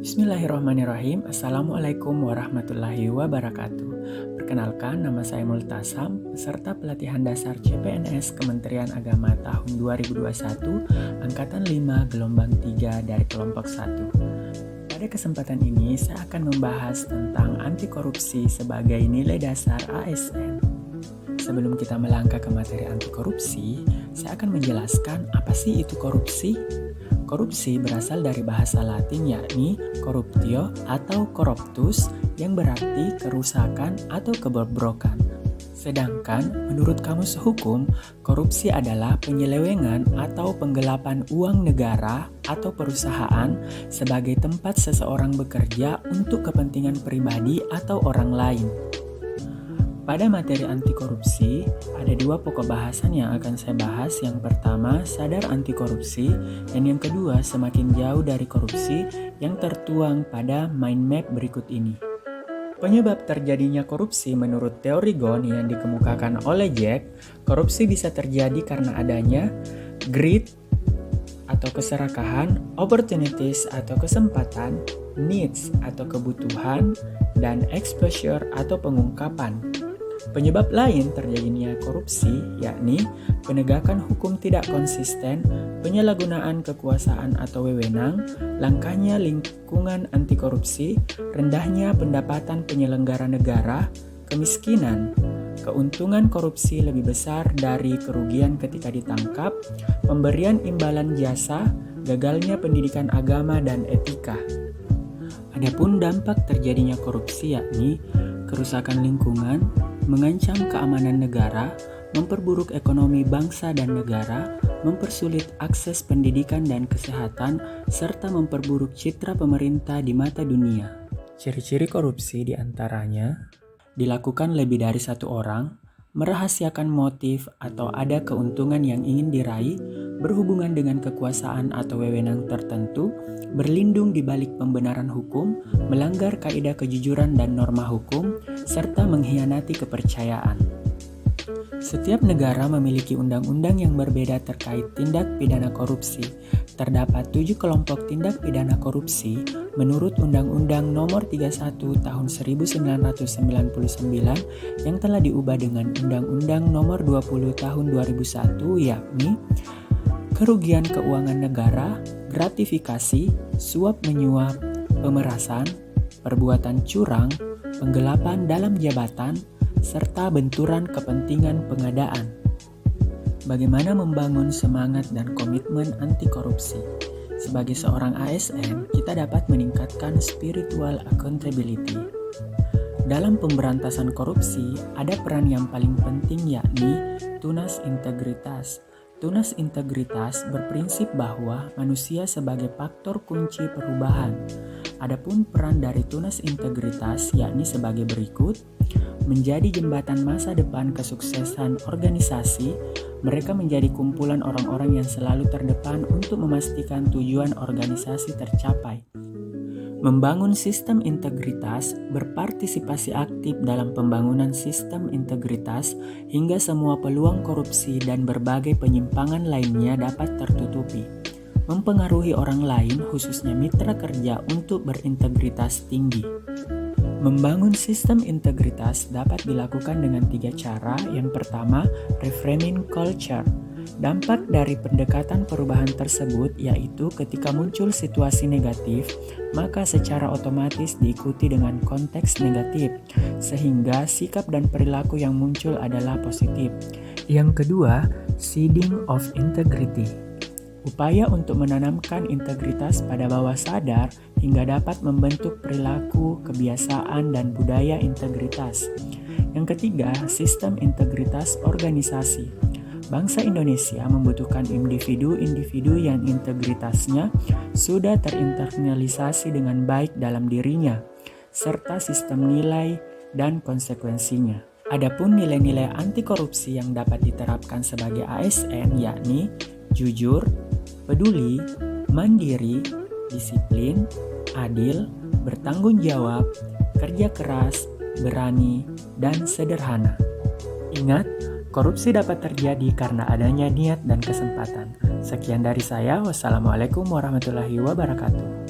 Bismillahirrahmanirrahim. Assalamualaikum warahmatullahi wabarakatuh. Perkenalkan, nama saya Multasam, peserta pelatihan dasar CPNS Kementerian Agama tahun 2021, Angkatan 5, Gelombang 3 dari kelompok 1. Pada kesempatan ini, saya akan membahas tentang anti korupsi sebagai nilai dasar ASN. Sebelum kita melangkah ke materi anti korupsi, saya akan menjelaskan apa sih itu korupsi. Korupsi berasal dari bahasa Latin yakni corruptio atau corruptus yang berarti kerusakan atau kebobrokan. Sedangkan menurut Kamus Hukum, korupsi adalah penyelewengan atau penggelapan uang negara atau perusahaan sebagai tempat seseorang bekerja untuk kepentingan pribadi atau orang lain. Pada materi anti korupsi, ada dua pokok bahasan yang akan saya bahas. Yang pertama, sadar anti korupsi, dan yang kedua, semakin jauh dari korupsi yang tertuang pada mind map berikut ini. Penyebab terjadinya korupsi menurut teori Ghosn yang dikemukakan oleh Jack, korupsi bisa terjadi karena adanya greed atau keserakahan, opportunities atau kesempatan, needs atau kebutuhan, dan exposure atau pengungkapan. Penyebab lain terjadinya korupsi yakni penegakan hukum tidak konsisten, penyalahgunaan kekuasaan atau wewenang, langkahnya lingkungan anti korupsi, rendahnya pendapatan penyelenggara negara, kemiskinan, keuntungan korupsi lebih besar dari kerugian ketika ditangkap, pemberian imbalan jasa, gagalnya pendidikan agama dan etika. Adapun dampak terjadinya korupsi yakni kerusakan lingkungan, mengancam keamanan negara, memperburuk ekonomi bangsa dan negara, mempersulit akses pendidikan dan kesehatan, serta memperburuk citra pemerintah di mata dunia. Ciri-ciri korupsi diantaranya dilakukan lebih dari satu orang, merahasiakan motif atau ada keuntungan yang ingin diraih, berhubungan dengan kekuasaan atau wewenang tertentu, berlindung di balik pembenaran hukum, melanggar kaidah kejujuran dan norma hukum, serta mengkhianati kepercayaan. Setiap negara memiliki undang-undang yang berbeda terkait tindak pidana korupsi. Terdapat 7 kelompok tindak pidana korupsi menurut Undang-Undang Nomor 31 Tahun 1999 yang telah diubah dengan Undang-Undang Nomor 20 Tahun 2001 yakni kerugian keuangan negara, gratifikasi, suap menyuap, pemerasan, perbuatan curang, penggelapan dalam jabatan, serta benturan kepentingan pengadaan. Bagaimana membangun semangat dan komitmen anti korupsi? Sebagai seorang ASN, kita dapat meningkatkan spiritual accountability. Dalam pemberantasan korupsi, ada peran yang paling penting yakni tunas integritas. Tunas integritas berprinsip bahwa manusia sebagai faktor kunci perubahan. Adapun peran dari tunas integritas yakni sebagai berikut: menjadi jembatan masa depan kesuksesan organisasi. Mereka menjadi kumpulan orang-orang yang selalu terdepan untuk memastikan tujuan organisasi tercapai. Membangun sistem integritas, berpartisipasi aktif dalam pembangunan sistem integritas hingga semua peluang korupsi dan berbagai penyimpangan lainnya dapat tertutupi. Mempengaruhi orang lain, khususnya mitra kerja, untuk berintegritas tinggi. Membangun sistem integritas dapat dilakukan dengan 3 cara. Yang pertama, reframing culture. Dampak dari pendekatan perubahan tersebut yaitu ketika muncul situasi negatif, maka secara otomatis diikuti dengan konteks negatif, sehingga sikap dan perilaku yang muncul adalah positif. Yang kedua, seeding of integrity. Upaya untuk menanamkan integritas pada bawah sadar hingga dapat membentuk perilaku, kebiasaan, dan budaya integritas. Yang ketiga, sistem integritas organisasi. Bangsa Indonesia membutuhkan individu-individu yang integritasnya sudah terinternalisasi dengan baik dalam dirinya, serta sistem nilai dan konsekuensinya. Adapun nilai-nilai anti korupsi yang dapat diterapkan sebagai ASN yakni jujur, peduli, mandiri, disiplin, adil, bertanggung jawab, kerja keras, berani, dan sederhana. Ingat, korupsi dapat terjadi karena adanya niat dan kesempatan. Sekian dari saya. Wassalamualaikum warahmatullahi wabarakatuh.